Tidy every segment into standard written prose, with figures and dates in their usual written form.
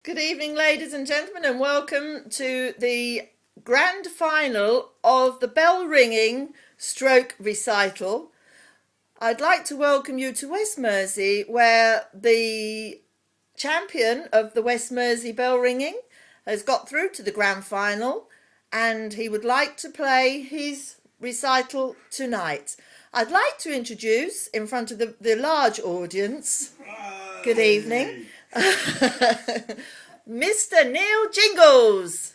Good evening, ladies and gentlemen, and welcome to the grand final of the bell ringing stroke recital. I'd like to welcome you to West Mersey, where the champion of the West Mersey bell ringing has got through to the grand final, and he would like to play his recital tonight. I'd like to introduce, in front of the large audience, good evening, Mr. Neil Jingles.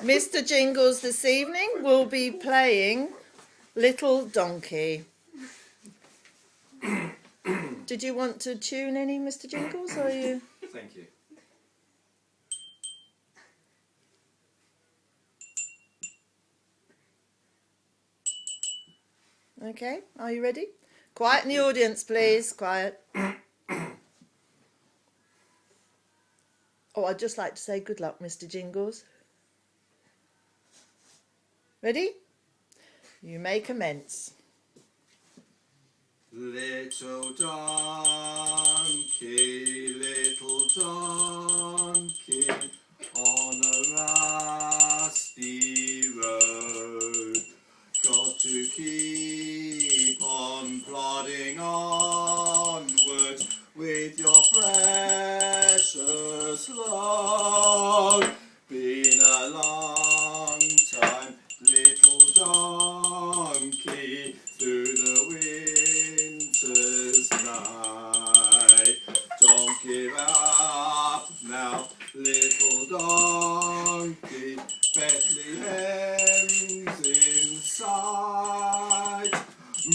Mr. Jingles this evening will be playing Little Donkey. Did you want to tune any, Mr. Jingles, or are you? Thank you. Okay, are you ready? Quiet in the audience, please. Quiet. Oh, I'd just like to say good luck, Mr. Jingles. Ready? You may commence. Little donkey, on a rusty road, got to keep on plodding onwards with your precious load. Been a long time, little donkey, through the winter's night. Don't give up now, little donkey, Bethlehem's in sight.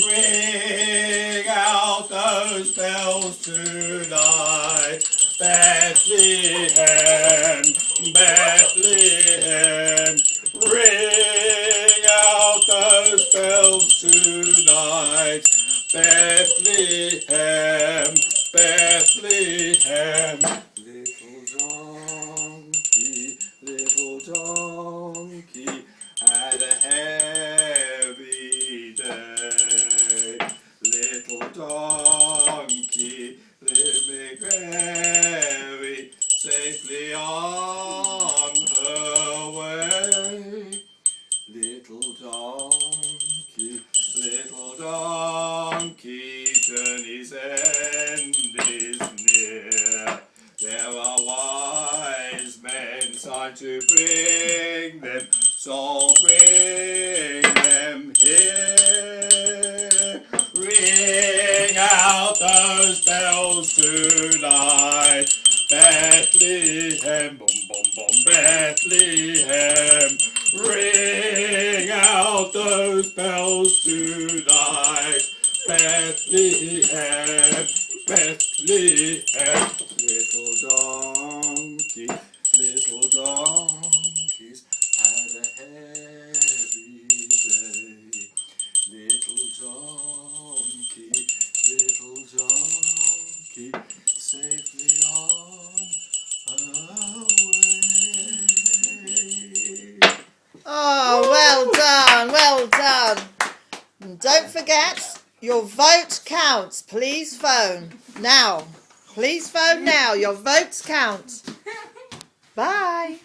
Ring out those bells tonight, Bethlehem, Bethlehem. Ring out those bells tonight, Bethlehem, Bethlehem. Little donkey had a heavy day. Little donkey living very safely on her way. Little donkey, journey's end is near. There are wise men signed to bring them, so bring them here. Ring out those bells tonight, Bethlehem, boom, boom, boom, Bethlehem. Ring out those bells tonight, Bethlehem, Bethlehem. Little donkeys had a heavy day. Little donkey, safely on her way. Oh, well done, well done. And don't forget, your vote counts. Please phone now. Please phone now. Your votes count. Bye.